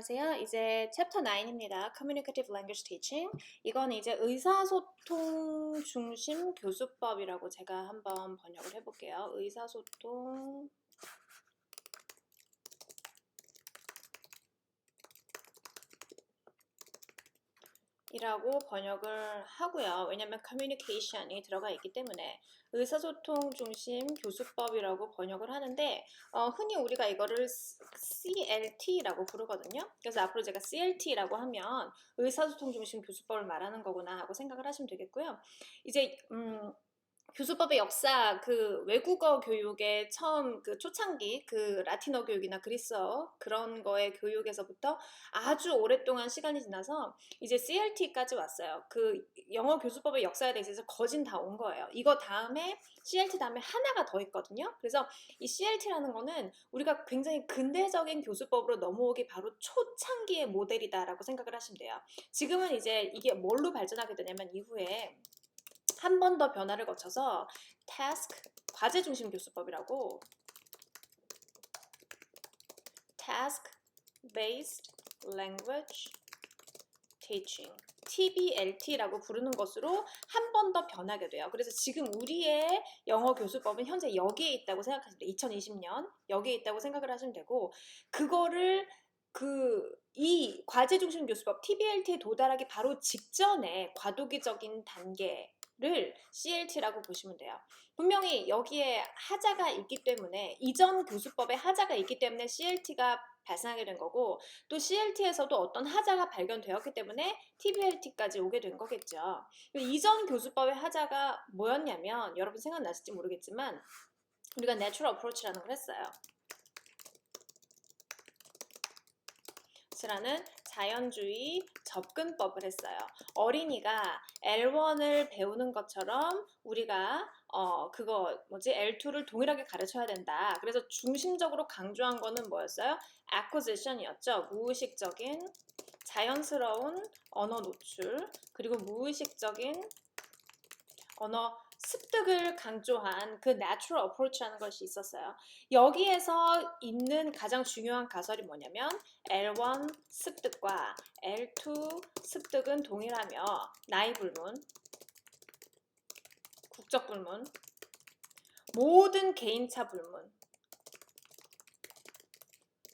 안녕하세요. 이제 챕터 9입니다. Communicative Language Teaching. 이건 이제 의사소통 중심 교수법이라고 제가 한번 번역을 해볼게요. 의사소통 이라고 번역을 하고요. 왜냐면 communication이 들어가 있기 때문에 의사소통 중심 교수법이라고 번역을 하는데 흔히 우리가 이거를 CLT라고 부르거든요. 그래서 앞으로 제가 CLT라고 하면 의사소통 중심 교수법을 말하는 거구나 하고 생각을 하시면 되겠고요. 이제 교수법의 역사, 그 외국어 교육의 처음 그 초창기 그 라틴어 교육이나 그리스어 그런 거의 교육에서부터 아주 오랫동안 시간이 지나서 이제 CLT까지 왔어요. 그 영어 교수법의 역사에 대해서 거진 다 온 거예요. 이거 다음에 CLT 다음에 하나가 더 있거든요. 그래서 이 CLT라는 거는 우리가 굉장히 근대적인 교수법으로 넘어오기 바로 초창기의 모델이다라고 생각을 하시면 돼요. 지금은 이제 이게 뭘로 발전하게 되냐면 이후에 한 번 더 변화를 거쳐서 task, 과제 중심 교수법이라고 task based language teaching TBLT라고 부르는 것으로 한 번 더 변하게 돼요. 그래서 지금 우리의 영어 교수법은 현재 여기에 있다고 생각하시면 돼요. 2020년 여기에 있다고 생각을 하시면 되고 그거를 이 과제 중심 교수법 TBLT에 도달하기 바로 직전에 과도기적인 단계를 CLT라고 보시면 돼요. 분명히 여기에 하자가 있기 때문에 이전 교수법에 하자가 있기 때문에 CLT가 발생하게 된 거고 또 CLT에서도 어떤 하자가 발견되었기 때문에 TBLT까지 오게 된 거겠죠. 이전 교수법의 하자가 뭐였냐면 여러분 생각나실지 모르겠지만 우리가 Natural Approach라는 걸 했어요. 라는 자연주의 접근법을 했어요. 어린이가 L1을 배우는 것처럼 우리가 L2를 동일하게 가르쳐야 된다. 그래서 중심적으로 강조한 거는 뭐였어요? Acquisition이었죠. 무의식적인 자연스러운 언어 노출 그리고 무의식적인 언어 습득을 강조한 그 natural approach라는 것이 있었어요. 여기에서 있는 가장 중요한 가설이 뭐냐면 L1 습득과 L2 습득은 동일하며 나이 불문, 국적 불문, 모든 개인차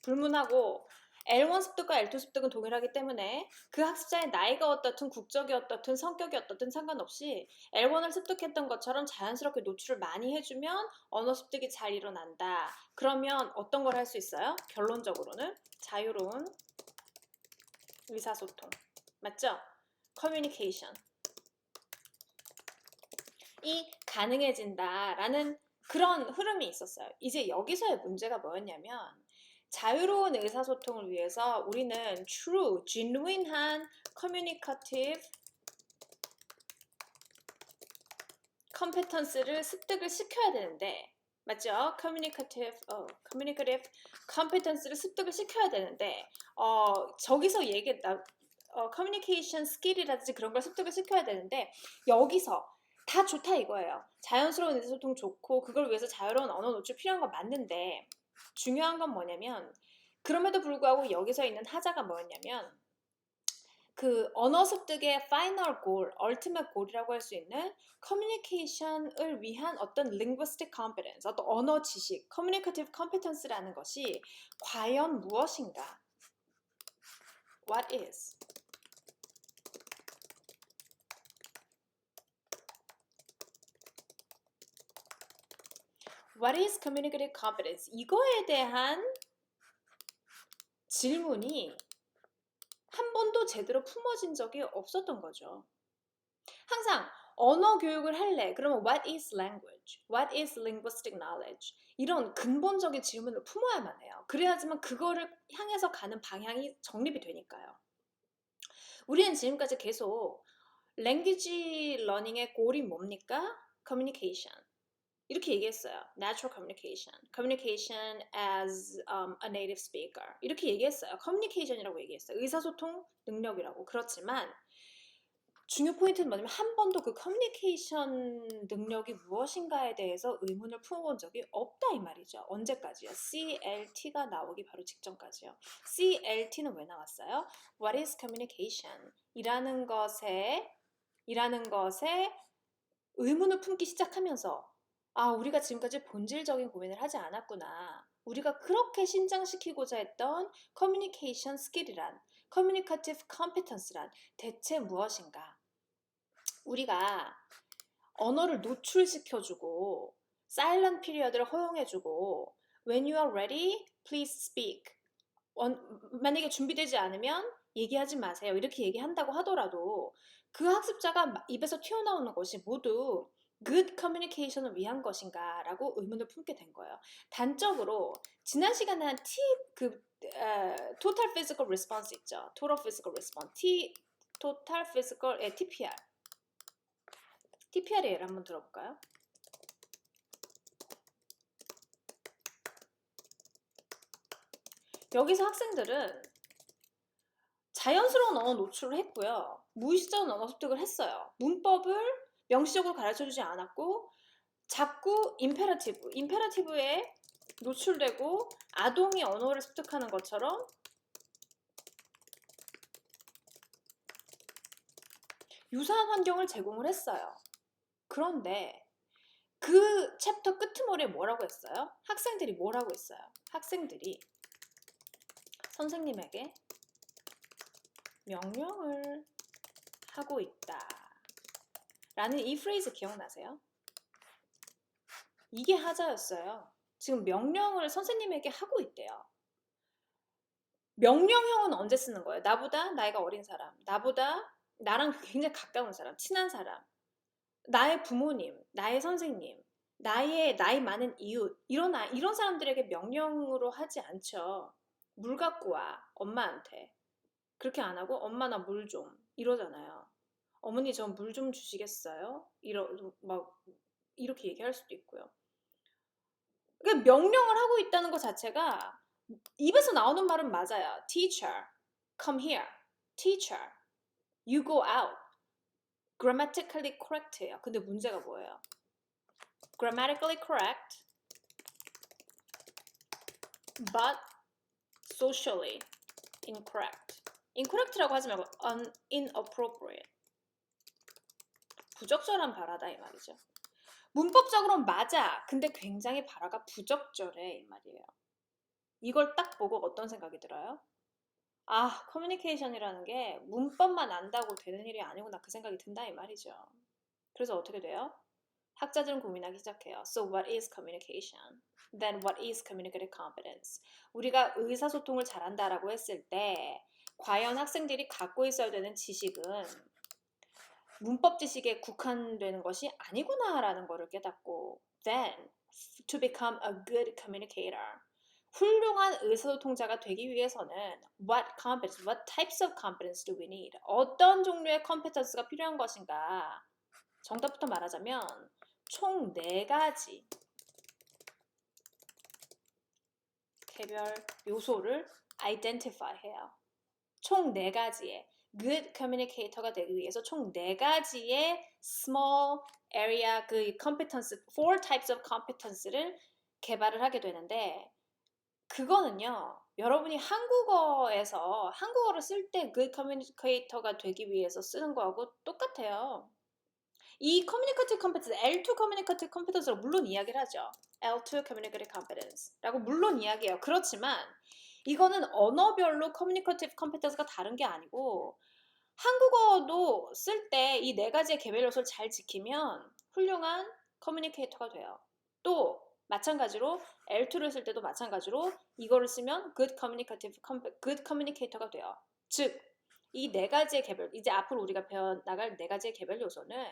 불문하고 L1 습득과 L2 습득은 동일하기 때문에 그 학습자의 나이가 어떻든 국적이 어떻든 성격이 어떻든 상관없이 L1을 습득했던 것처럼 자연스럽게 노출을 많이 해주면 언어 습득이 잘 일어난다. 그러면 어떤 걸 할 수 있어요? 결론적으로는 자유로운 의사소통. 맞죠? 커뮤니케이션. 이 가능해진다라는 그런 흐름이 있었어요. 이제 여기서의 문제가 뭐였냐면 자유로운 의사소통을 위해서 우리는 true, genuine한 communicative competence를 습득을 시켜야 되는데 맞죠? communicative competence를 습득을 시켜야 되는데 저기서 communication skill이라든지 그런 걸 습득을 시켜야 되는데 여기서 다 좋다 이거예요. 자연스러운 의사소통 좋고 그걸 위해서 자유로운 언어 노출 필요한 건 맞는데 중요한 건 뭐냐면 그럼에도 불구하고 여기서 있는 하자가 뭐였냐면 그 언어 습득의 final goal, ultimate goal이라고 할 수 있는 커뮤니케이션을 위한 어떤 linguistic competence, 어떤 언어 지식, communicative competence라는 것이 과연 무엇인가? What is? What is communicative competence? 이거에 대한 질문이 한 번도 제대로 품어진 적이 없었던 거죠. 항상 언어 교육을 할래. 그러면 what is language? What is linguistic knowledge? 이런 근본적인 질문을 품어야만 해요. 그래야지만 그거를 향해서 가는 방향이 정립이 되니까요. 우리는 지금까지 계속 language learning의 골이 뭡니까? communication. 이렇게 얘기했어요. Natural communication, communication as a native speaker. 이렇게 얘기했어요. communication이라고 얘기했어요. 의사소통 능력이라고. 그렇지만 중요 포인트는 뭐냐면 한 번도 그 커뮤니케이션 능력이 무엇인가에 대해서 의문을 품어본 적이 없다 이 말이죠. 언제까지요? CLT가 나오기 바로 직전까지요. CLT는 왜 나왔어요? What is communication? 이라는 것에 의문을 품기 시작하면서 우리가 지금까지 본질적인 고민을 하지 않았구나. 우리가 그렇게 신장시키고자 했던 커뮤니케이션 스킬이란, 커뮤니케이티브 컴피턴스란 대체 무엇인가? 우리가 언어를 노출시켜주고 사일런트 피리어드를 허용해주고 When you are ready, please speak. 만약에 준비되지 않으면 얘기하지 마세요. 이렇게 얘기한다고 하더라도 그 학습자가 입에서 튀어나오는 것이 모두 good communication을 위한 것인가 라고 의문을 품게 된 거예요. 단적으로 지난 시간에 한 total physical response 있죠. total physical response, total physical, TPR. TPR의 예를 한번 들어볼까요? 여기서 학생들은 자연스러운 언어 노출을 했고요. 무의식적인 언어 습득을 했어요. 문법을 명시적으로 가르쳐주지 않았고 자꾸 임페라티브에 노출되고 아동이 언어를 습득하는 것처럼 유사한 환경을 제공을 했어요. 그런데 그 챕터 끄트머리에 뭐라고 했어요? 학생들이 뭐라고 했어요? 학생들이 선생님에게 명령을 하고 있다 라는 이 프레이즈 기억나세요? 이게 하자였어요. 지금 명령을 선생님에게 하고 있대요. 명령형은 언제 쓰는 거예요? 나보다 나이가 어린 사람, 나랑 굉장히 가까운 사람, 친한 사람, 나의 부모님, 나의 선생님, 나이 많은 이웃, 이런 사람들에게 명령으로 하지 않죠. 물 갖고 와, 엄마한테. 그렇게 안 하고 엄마 나 물 좀 이러잖아요. 어머니 저 물 좀 주시겠어요? 이렇게 얘기할 수도 있고요. 그러니까 명령을 하고 있다는 것 자체가 입에서 나오는 말은 맞아요. Teacher, come here. Teacher, you go out. Grammatically correct예요. 근데 문제가 뭐예요? Grammatically correct, but socially incorrect. incorrect라고 하지 말고 inappropriate. 부적절한 발화다 이 말이죠. 문법적으로는 맞아. 근데 굉장히 발화가 부적절해 이 말이에요. 이걸 딱 보고 어떤 생각이 들어요? 커뮤니케이션이라는 게 문법만 안다고 되는 일이 아니구나 그 생각이 든다 이 말이죠. 그래서 어떻게 돼요? 학자들은 고민하기 시작해요. So what is communication? Then what is communicative competence? 우리가 의사소통을 잘한다라고 했을 때 과연 학생들이 갖고 있어야 되는 지식은 문법 지식에 국한되는 것이 아니구나라는 것을 깨닫고 then to become a good communicator 훌륭한 의사소통자가 되기 위해서는 what types of competence do we need? 어떤 종류의 컴petence가 필요한 것인가? 정답부터 말하자면 총 4가지 개별 요소를 identify 해요. 총 4가지의 good communicator가 되기 위해서 총 4가지의 small area competence, 4 types of competence를 개발을 하게 되는데 그거는요. 여러분이 한국어를 쓸 때 good communicator가 되기 위해서 쓰는 거하고 똑같아요. 이 communicative competence, L2 communicative competence라고 물론 이야기를 하죠. L2 communicative competence라고 물론 이야기해요. 그렇지만 이거는 언어별로 communicative competence가 다른 게 아니고 한국어도 쓸 때 이 4가지의 개별 요소를 잘 지키면 훌륭한 커뮤니케이터가 돼요. 또 마찬가지로 L2를 쓸 때도 마찬가지로 이거를 쓰면 good communicator가 돼요. 즉, 이 4가지의 개별, 이제 앞으로 우리가 배워나갈 4가지의 개별 요소는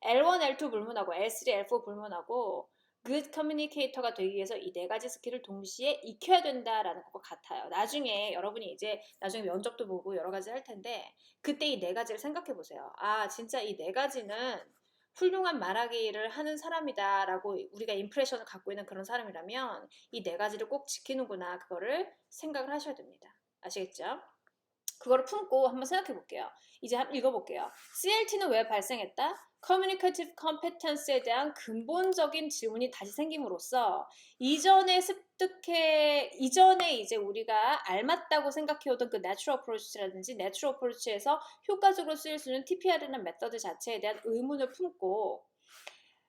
L1, L2 불문하고 L3, L4 불문하고 good communicator가 되기 위해서 이 4가지 스킬을 동시에 익혀야 된다라는 것 같아요. 나중에 여러분이 이제 나중에 면접도 보고 여러 가지 할 텐데 그때 이 4가지를 생각해 보세요. 진짜 이 4가지는 훌륭한 말하기를 하는 사람이다 라고 우리가 임프레션을 갖고 있는 그런 사람이라면 이 4가지를 꼭 지키는구나 그거를 생각을 하셔야 됩니다. 아시겠죠? 그거를 품고 한번 생각해 볼게요. 이제 한번 읽어볼게요. CLT는 왜 발생했다? Communicative Competence에 대한 근본적인 질문이 다시 생김으로써 이전에 이전에 이제 우리가 알맞다고 생각해오던 그 Natural Approach라든지 Natural Approach에서 효과적으로 쓰일 수 있는 TPR이라는 메서드 자체에 대한 의문을 품고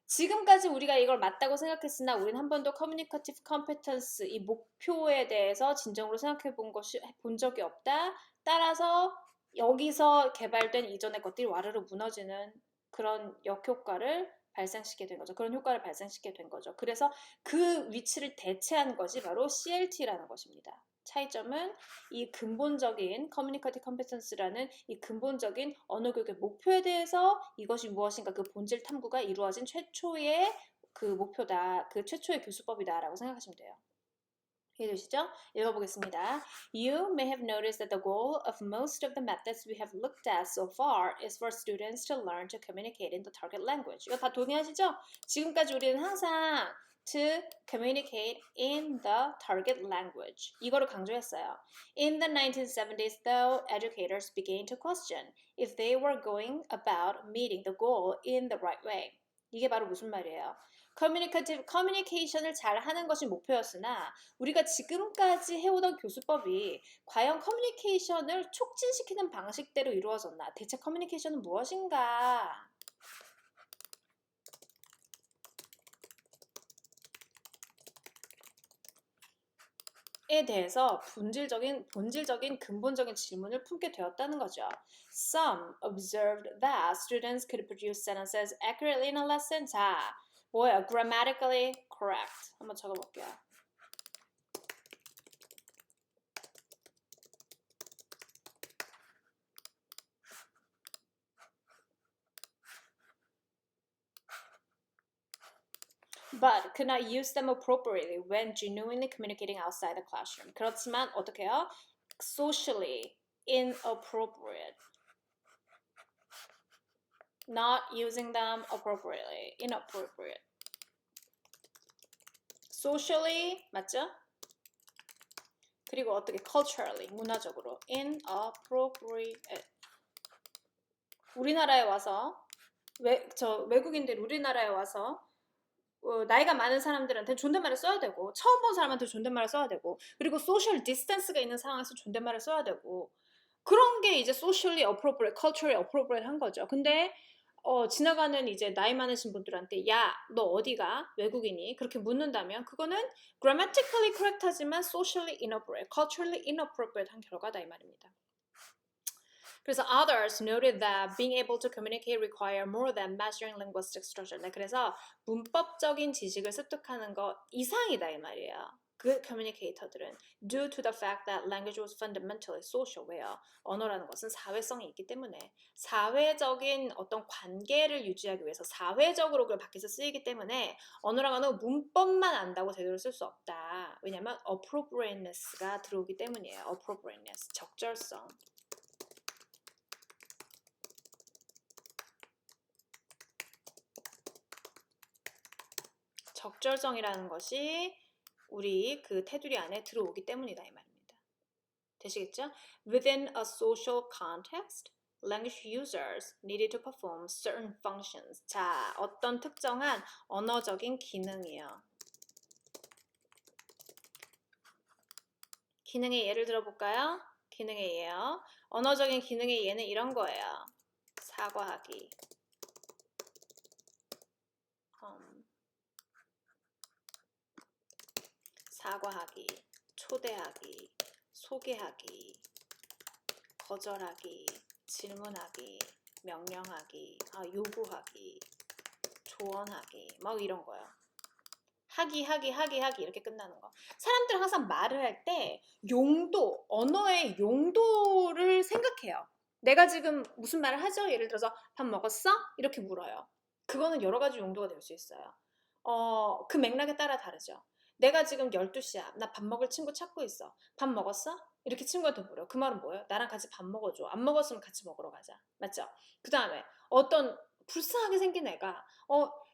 지금까지 우리가 이걸 맞다고 생각했으나 우리는 한 번도 커뮤니케이티브 컴peten스 이 목표에 대해서 진정으로 생각해 본 적이 없다. 따라서 여기서 개발된 이전의 것들이 와르르 무너지는 그런 역효과를 발생시키게 된 거죠. 그런 효과를 발생시키게 된 거죠. 그래서 그 위치를 대체한 것이 바로 CLT라는 것입니다. 차이점은 이 근본적인 커뮤니케이티브 컴피턴스라는 이 근본적인 언어 교육의 목표에 대해서 이것이 무엇인가 그 본질 탐구가 이루어진 최초의 그 목표다. 그 최초의 교수법이다라고 생각하시면 돼요. 이해되시죠? 읽어보겠습니다. You may have noticed that the goal of most of the methods we have looked at so far is for students to learn to communicate in the target language. 이거 다 동의하시죠? 지금까지 우리는 항상 to communicate in the target language. 이거를 강조했어요. In the 1970s, though, educators began to question if they were going about meeting the goal in the right way. 이게 바로 무슨 말이에요? 커뮤니케이션을 잘 하는 것이 목표였으나 우리가 지금까지 해오던 교수법이 과연 커뮤니케이션을 촉진시키는 방식대로 이루어졌나? 대체 커뮤니케이션은 무엇인가? 에 대해서 본질적인 근본적인 질문을 품게 되었다는 거죠. Some observed that students could produce sentences accurately in a lesson. 자, 뭐예요? Grammatically correct. 한번 적어볼게요. But could not use them appropriately when genuinely communicating outside the classroom. 그렇지만 어떻게 해요? Socially inappropriate. Not using them appropriately. Inappropriate. Socially 맞죠? 그리고 어떻게 culturally 문화적으로 inappropriate. 우리나라에 와서 외국인들이 우리나라에 와서 나이가 많은 사람들한테 존댓말을 써야 되고 처음 본 사람한테 존댓말을 써야 되고 그리고 소셜 디스턴스가 있는 상황에서 존댓말을 써야 되고 그런 게 이제 socially appropriate, culturally appropriate 한 거죠. 근데 지나가는 이제 나이 많으신 분들한테 야, 너 어디가? 외국인이 그렇게 묻는다면 그거는 grammatically correct 하지만 socially inappropriate, culturally inappropriate 한 결과다 이 말입니다. 그래서 others noted that being able to communicate require more than mastering linguistic structure. 네, 그래서 문법적인 지식을 습득하는 것 이상이다 이 말이에요. 그 커뮤니케이터들은 due to the fact that language was fundamentally social. 왜요? 언어라는 것은 사회성이 있기 때문에 사회적인 어떤 관계를 유지하기 위해서 사회적으로 그걸 밖에서 쓰이기 때문에 언어라는 건 문법만 안다고 제대로 쓸 수 없다. 왜냐하면 appropriateness가 들어오기 때문이에요. appropriateness, 적절성. 적절성이라는 것이 우리 그 테두리 안에 들어오기 때문이다 이 말입니다. 되시겠죠? Within a social context, language users needed to perform certain functions. 자, 어떤 특정한 언어적인 기능이요. 기능의 예를 들어볼까요? 기능의 예요. 언어적인 기능의 예는 이런 거예요. 사과하기. 사과하기, 초대하기, 소개하기, 거절하기, 질문하기, 명령하기, 요구하기, 조언하기, 막 이런 거요. 하기 이렇게 끝나는 거. 사람들은 항상 말을 할 때 용도, 언어의 용도를 생각해요. 내가 지금 무슨 말을 하죠? 예를 들어서 밥 먹었어? 이렇게 물어요. 그거는 여러 가지 용도가 될 수 있어요. 그 맥락에 따라 다르죠. 내가 지금 12시야. 나 밥 먹을 친구 찾고 있어. 밥 먹었어? 이렇게 친구한테 물어. 그 말은 뭐예요? 나랑 같이 밥 먹어줘. 안 먹었으면 같이 먹으러 가자. 맞죠? 그 다음에 어떤 불쌍하게 생긴 애가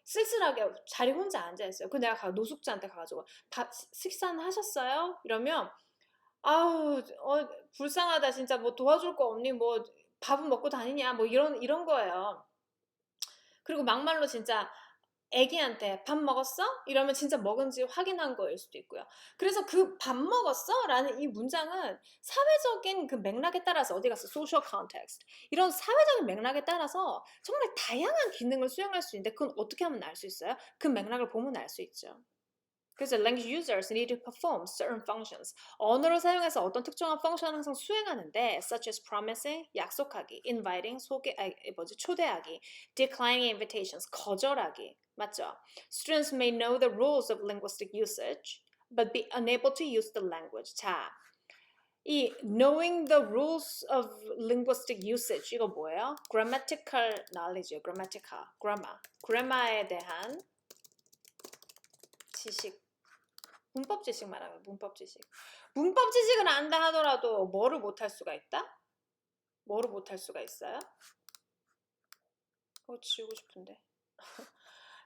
쓸쓸하게 자리 혼자 앉아있어요. 그 내가 노숙자한테 가가지고 밥 식사는 하셨어요? 이러면 아우, 불쌍하다. 진짜 뭐 도와줄 거 없니? 뭐 밥은 먹고 다니냐? 뭐 이런 거예요. 그리고 막말로 진짜 애기한테 밥 먹었어? 이러면 진짜 먹은지 확인한 거일 수도 있고요. 그래서 그 밥 먹었어? 라는 이 문장은 사회적인 그 맥락에 따라서 어디 갔어? social context. 이런 사회적인 맥락에 따라서 정말 다양한 기능을 수행할 수 있는데 그건 어떻게 하면 알 수 있어요? 그 맥락을 보면 알 수 있죠. 그래서 language users need to perform certain functions. 언어를 사용해서 어떤 특정한 펑션을 항상 수행하는데 such as promising, 약속하기, inviting, 초대하기, declining invitations, 거절하기. 맞죠? Students may know the rules of linguistic usage, but be unable to use the language. 자, 이 knowing the rules of linguistic usage 이거 뭐예요? grammatical knowledge요. grammar에 대한 지식. 문법 지식 말하면 문법 지식. 문법 지식을 안다 하더라도 뭐를 못할 수가 있다? 뭐를 못할 수가 있어요? 지우고 싶은데.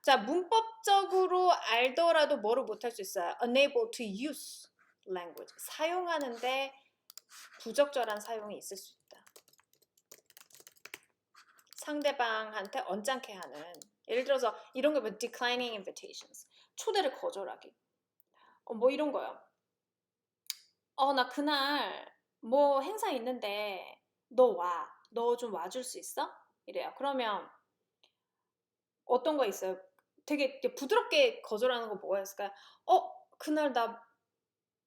자, 문법적으로 알더라도 뭐를 못할 수 있어요? unable to use language. 사용하는데 부적절한 사용이 있을 수 있다. 상대방한테 언짢게 하는. 예를 들어서 이런 거 보면 declining invitations. 초대를 거절하기. 뭐 이런 거요. 나 그날 뭐 행사 있는데 너 와. 너 좀 와줄 수 있어? 이래요. 그러면 어떤 거 있어요? 되게 이렇게 부드럽게 거절하는 거 뭐가 있을까요? 그날 나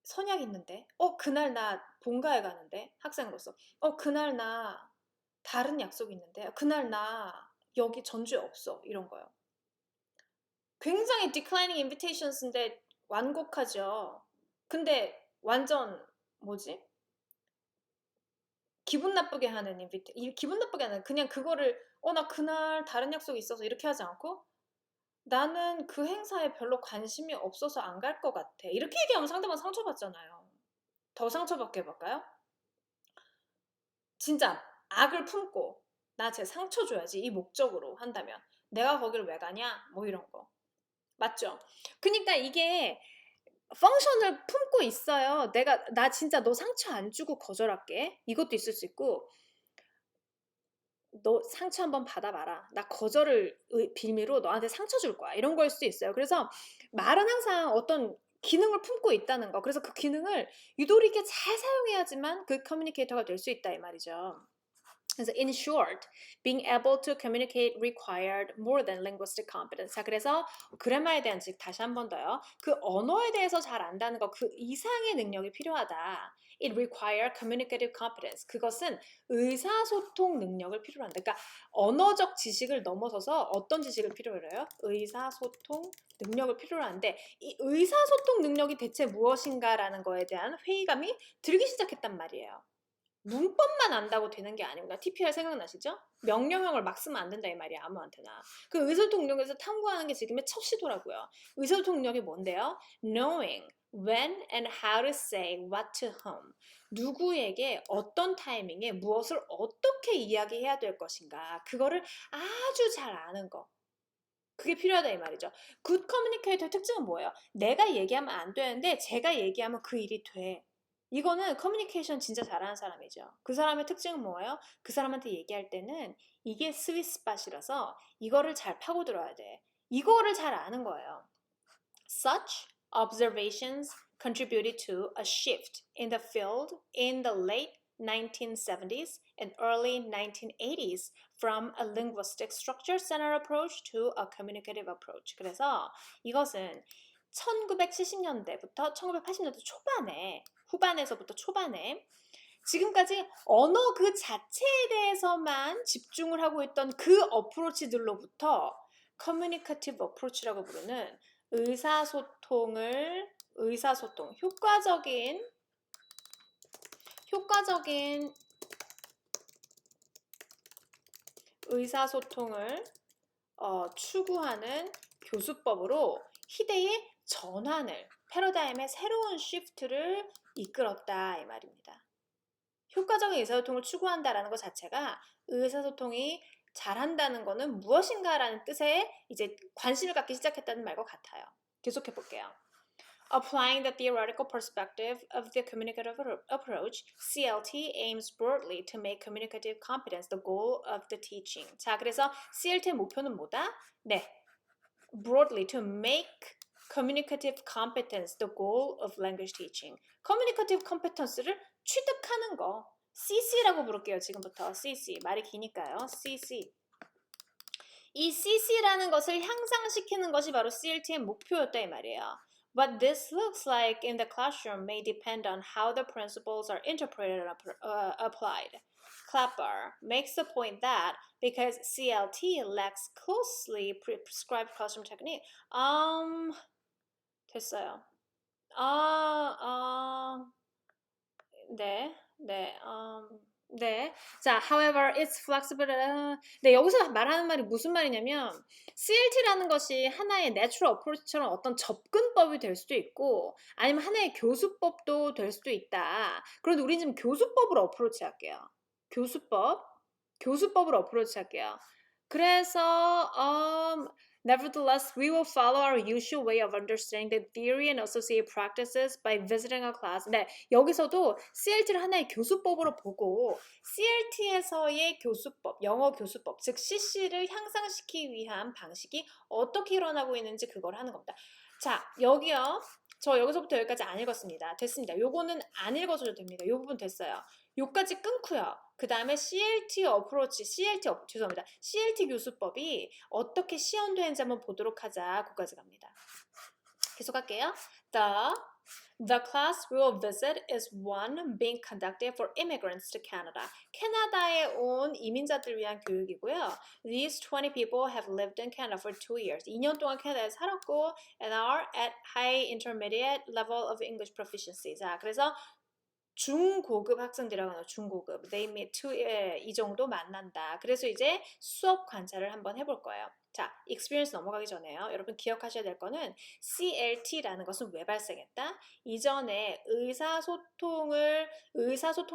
선약 있는데. 그날 나 본가에 가는데. 학생으로서. 그날 나 다른 약속 있는데. 그날 나 여기 전주에 없어. 이런 거요. 굉장히 declining invitations인데 완곡하죠. 근데 완전 뭐지? 기분 나쁘게 하는 기분 나쁘게 하는 그냥 그거를 나 그날 다른 약속이 있어서 이렇게 하지 않고 나는 그 행사에 별로 관심이 없어서 안 갈 것 같아. 이렇게 얘기하면 상대방 상처받잖아요. 더 상처받게 해볼까요? 진짜 악을 품고 나 쟤 상처 줘야지 이 목적으로 한다면 내가 거기를 왜 가냐? 뭐 이런 거. 맞죠? 그러니까 이게 펑션을 품고 있어요. 나 진짜 너 상처 안 주고 거절할게. 이것도 있을 수 있고 너 상처 한번 받아봐라. 나 거절을 빌미로 너한테 상처 줄 거야. 이런 거일 수도 있어요. 그래서 말은 항상 어떤 기능을 품고 있다는 거. 그래서 그 기능을 유도리 있게 잘 사용해야지만 그 커뮤니케이터가 될 수 있다 이 말이죠. 그래서 in short, being able to communicate required more than linguistic competence. 자, 그래서 그래마에 대한 즉 다시 한 번 더요. 그 언어에 대해서 잘 안다는 거 그 이상의 능력이 필요하다. It require communicative competence. 그것은 의사소통 능력을 필요로 한다. 그러니까 언어적 지식을 넘어서서 어떤 지식을 필요로 해요? 의사소통 능력을 필요로 하는데 이 의사소통 능력이 대체 무엇인가라는 거에 대한 회의감이 들기 시작했단 말이에요. 문법만 안다고 되는 게 아닙니다. TPR 생각나시죠? 명령형을 막 쓰면 안 된다 이 말이야 아무한테나. 그 의사소통 능력에서 탐구하는 게 지금의 첫 시도라고요. 의사소통 능력이 뭔데요? Knowing when and how to say what to whom. 누구에게 어떤 타이밍에 무엇을 어떻게 이야기해야 될 것인가. 그거를 아주 잘 아는 거. 그게 필요하다 이 말이죠. 굿 커뮤니케이터의 특징은 뭐예요? 내가 얘기하면 안 되는데 제가 얘기하면 그 일이 돼. 이거는 커뮤니케이션 진짜 잘하는 사람이죠. 그 사람의 특징은 뭐예요? 그 사람한테 얘기할 때는 이게 스윗스팟이라서 이거를 잘 파고들어야 돼. 이거를 잘 아는 거예요. Such observations contributed to a shift in the field in the late 1970s and early 1980s from a linguistic structure-centered approach to a communicative approach. 그래서 이것은 1970년대부터 1980년대 초반에 후반에서부터 초반에 지금까지 언어 그 자체에 대해서만 집중을 하고 있던 그 어프로치들로부터 커뮤니케이티브 어프로치라고 부르는 의사소통, 효과적인 의사소통을 추구하는 교수법으로 희대의 전환을, 패러다임의 새로운 쉬프트를 이끌었다 이 말입니다. 효과적인 의사소통을 추구한다라는 것 자체가 의사소통이 잘한다는 것은 무엇인가라는 뜻에 이제 관심을 갖기 시작했다는 말과 같아요. 계속해 볼게요. Applying the theoretical perspective of the communicative approach, CLT aims broadly to make communicative competence the goal of the teaching. 자, 그래서 CLT의 목표는 뭐다? 네, broadly to make communicative competence the goal of language teaching. communicative competence를 취득하는 거. CC라고 부를게요. 지금부터 CC. 말이 기니까요. CC. 이 CC라는 것을 향상시키는 것이 바로 CLT의 목표였다 이 말이에요. What this looks like in the classroom may depend on how the principles are interpreted and applied. Clapper makes the point that because CLT lacks closely prescribed classroom technique, 됐어요. 네. 자, however, it's flexible. 네, 여기서 말하는 말이 무슨 말이냐면 CLT라는 것이 하나의 natural approach처럼 어떤 접근법이 될 수도 있고 아니면 하나의 교수법도 될 수도 있다. 그런데 우리는 지금 교수법으로 어프로치 할게요. 교수법으로 어프로치 할게요. 그래서 Nevertheless, we will follow our usual way of understanding the theory and associated practices by visiting a class. 네, 여기서도 CLT를 하나의 교수법으로 보고 CLT에서의 교수법, 영어 교수법, 즉 CC를 향상시키기 위한 방식이 어떻게 일어나고 있는지 그걸 하는 겁니다. 자, 여기요. 저 여기서부터 여기까지 안 읽었습니다. 됐습니다. 요거는 안 읽어줘도 됩니다. 요 부분 됐어요. 요까지 끊고요. 그 다음에 CLT 교수법이 어떻게 시연되는지 한번 보도록 하자. 거기까지 갑니다. 계속할게요. The class we will visit is one being conducted for immigrants to Canada. 캐나다에 온 이민자들 위한 교육이고요. These 20 people have lived in Canada for 2 years. 2년 동안 캐나다에 살았고 and are at high intermediate level of English proficiency. 자, 그래서 중고급 학생들이라고 하죠. 중고급. They meet 이 정도 만난다. 그래서 이제 수업 관찰을 한번 해볼 거예요. 자, experience 넘어가기 전에요. 여러분 기억하셔야 될 거는 CLT라는 것은 왜 발생했다? 이전에 의사소통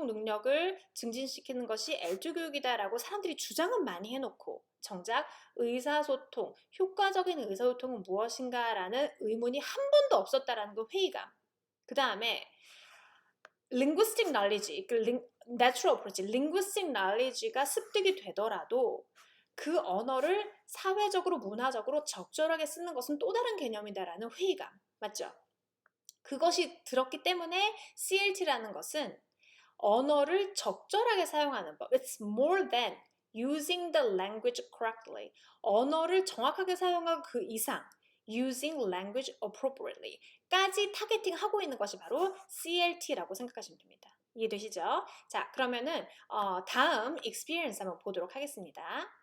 능력을 증진시키는 것이 L2 교육이다라고 사람들이 주장은 많이 해놓고 정작 의사소통, 효과적인 의사소통은 무엇인가라는 의문이 한 번도 없었다라는 그 회의감. 그 다음에 linguistic knowledge, natural approach, linguistic knowledge가 습득이 되더라도 그 언어를 사회적으로, 문화적으로 적절하게 쓰는 것은 또 다른 개념이다라는 회의감, 맞죠? 그것이 들었기 때문에 CLT라는 것은 언어를 적절하게 사용하는 법. It's more than using the language correctly. 언어를 정확하게 사용하고 그 이상 using language appropriately 까지 타겟팅하고 있는 것이 바로 CLT라고 생각하시면 됩니다. 이해되시죠? 자, 그러면은 다음 experience 한번 보도록 하겠습니다.